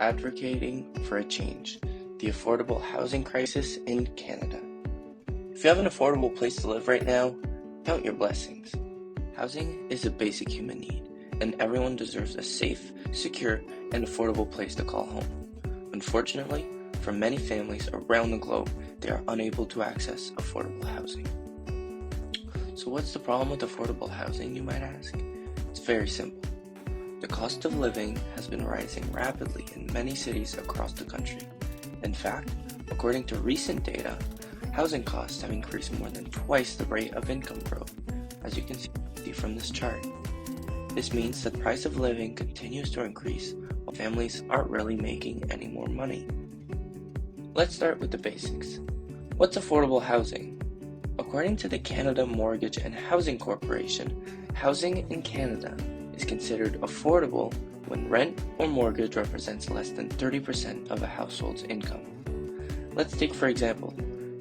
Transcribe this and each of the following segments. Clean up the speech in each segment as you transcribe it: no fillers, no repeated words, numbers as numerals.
Advocating for a change, the affordable housing crisis in Canada. If you have an affordable place to live right now, count your blessings. Housing is a basic human need, and everyone deserves a safe, secure, and affordable place to call home. Unfortunately, for many families around the globe, they are unable to access affordable housing. So what's the problem with affordable housing, you might ask? It's very simple. The cost of living has been rising rapidly in many cities across the country. In fact, according to recent data, housing costs have increased more than twice the rate of income growth, as you can see from this chart. This means the price of living continues to increase while families aren't really making any more money. Let's start with the basics. What's affordable housing? According to the Canada Mortgage and Housing Corporation, housing in Canada is considered affordable when rent or mortgage represents less than 30% of a household's income. Let's take for example,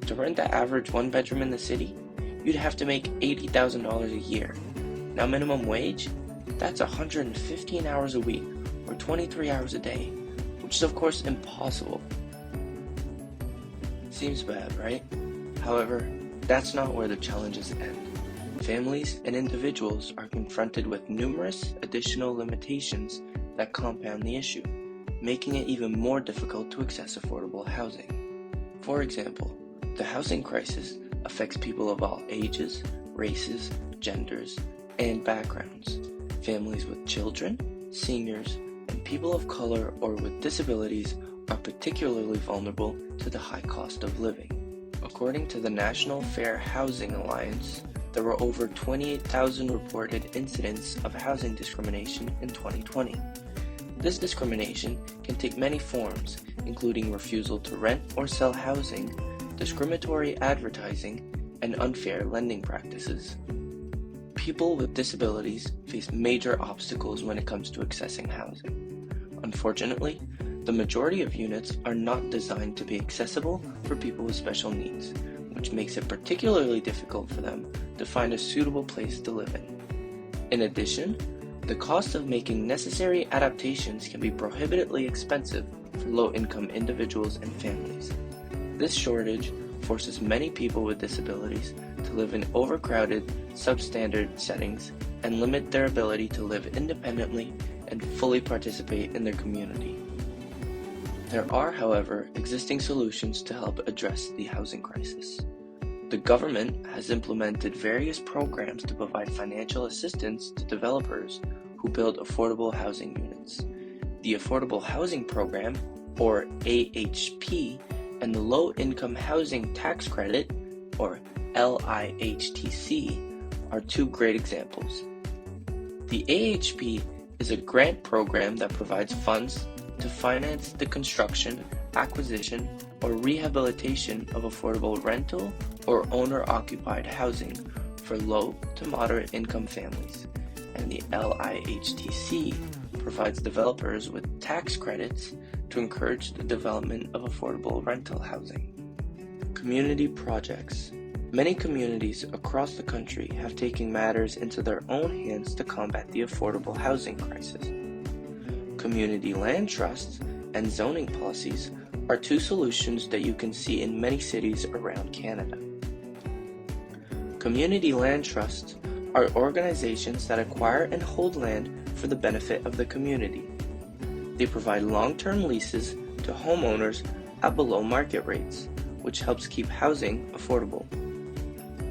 to rent the average one bedroom in the city, you'd have to make $80,000 a year. Now minimum wage, that's 115 hours a week or 23 hours a day, which is of course impossible. Seems bad, right? However, that's not where the challenges end. Families and individuals are confronted with numerous additional limitations that compound the issue, making it even more difficult to access affordable housing. For example, the housing crisis affects people of all ages, races, genders, and backgrounds. Families with children, seniors, and people of color or with disabilities are particularly vulnerable to the high cost of living. According to the National Fair Housing Alliance, there were over 28,000 reported incidents of housing discrimination in 2020. This discrimination can take many forms, including refusal to rent or sell housing, discriminatory advertising, and unfair lending practices. People with disabilities face major obstacles when it comes to accessing housing. Unfortunately, the majority of units are not designed to be accessible for people with special needs, which makes it particularly difficult for them to find a suitable place to live in. In addition, the cost of making necessary adaptations can be prohibitively expensive for low-income individuals and families. This shortage forces many people with disabilities to live in overcrowded, substandard settings and limit their ability to live independently and fully participate in their community. There are, however, existing solutions to help address the housing crisis. The government has implemented various programs to provide financial assistance to developers who build affordable housing units. The Affordable Housing Program, or AHP, and the Low Income Housing Tax Credit, or LIHTC, are two great examples. The AHP is a grant program that provides funds to finance the construction, acquisition, or rehabilitation of affordable rental or owner-occupied housing for low to moderate income families, and the LIHTC provides developers with tax credits to encourage the development of affordable rental housing. Community projects. Many communities across the country have taken matters into their own hands to combat the affordable housing crisis. Community land trusts and zoning policies are two solutions that you can see in many cities around Canada. Community land trusts are organizations that acquire and hold land for the benefit of the community. They provide long-term leases to homeowners at below market rates, which helps keep housing affordable.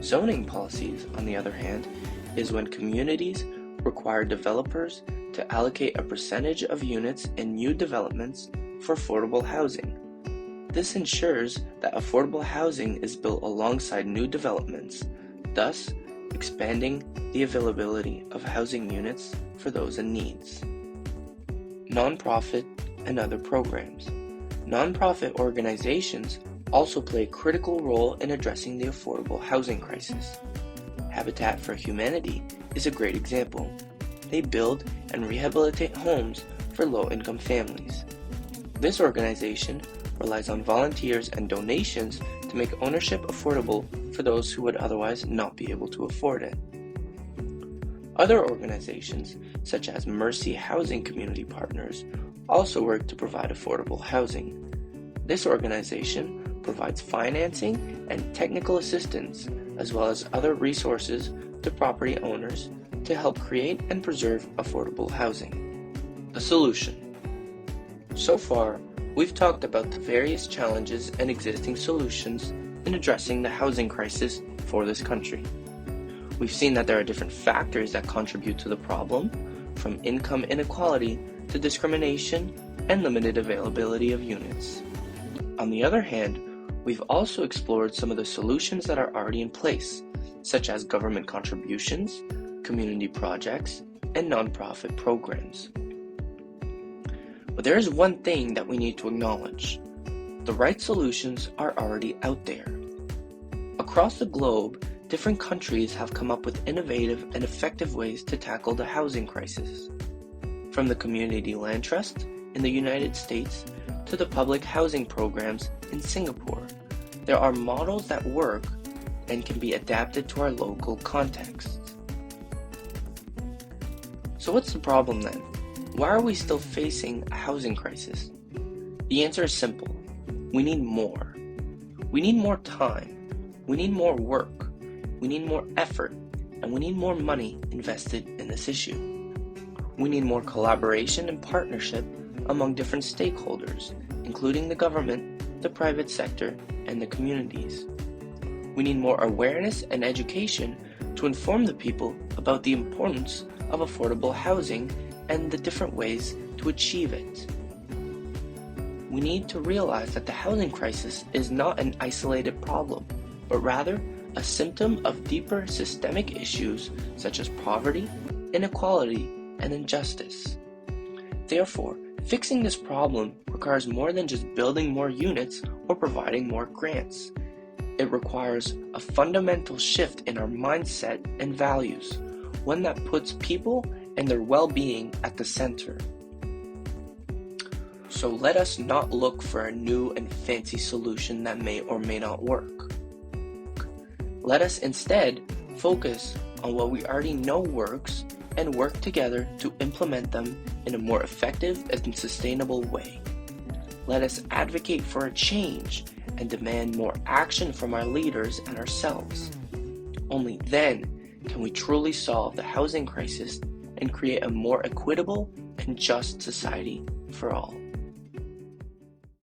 Zoning policies, on the other hand, is when communities require developers to allocate a percentage of units in new developments for affordable housing. This ensures that affordable housing is built alongside new developments, thus expanding the availability of housing units for those in need. Nonprofit and other programs. Nonprofit organizations also play a critical role in addressing the affordable housing crisis. Habitat for Humanity is a great example. They build and rehabilitate homes for low-income families. This organization relies on volunteers and donations to make ownership affordable for those who would otherwise not be able to afford it. Other organizations, such as Mercy Housing Community Partners also work to provide affordable housing. This organization provides financing and technical assistance, as well as other resources to property owners to help create and preserve affordable housing. A solution. So far, we've talked about the various challenges and existing solutions in addressing the housing crisis for this country. We've seen that there are different factors that contribute to the problem, from income inequality to discrimination and limited availability of units. On the other hand, we've also explored some of the solutions that are already in place, such as government contributions, community projects, and nonprofit programs. But there is one thing that we need to acknowledge. The right solutions are already out there. Across the globe, different countries have come up with innovative and effective ways to tackle the housing crisis. From the Community Land Trust in the United States to the public housing programs in Singapore, there are models that work and can be adapted to our local contexts. So what's the problem then? Why are we still facing a housing crisis? The answer is simple. We need more. We need more time. We need more work. We need more effort. And we need more money invested in this issue. We need more collaboration and partnership among different stakeholders, including the government, the private sector, and the communities. We need more awareness and education to inform the people about the importance of affordable housing and the different ways to achieve it. We need to realize that the housing crisis is not an isolated problem, but rather a symptom of deeper systemic issues such as poverty, inequality, and injustice. Therefore, fixing this problem requires more than just building more units or providing more grants. It requires a fundamental shift in our mindset and values, one that puts people and their well-being at the center. So let us not look for a new and fancy solution that may or may not work. Let us instead focus on what we already know works and work together to implement them in a more effective and sustainable way. Let us advocate for a change and demand more action from our leaders and ourselves. Only then can we truly solve the housing crisis and create a more equitable and just society for all.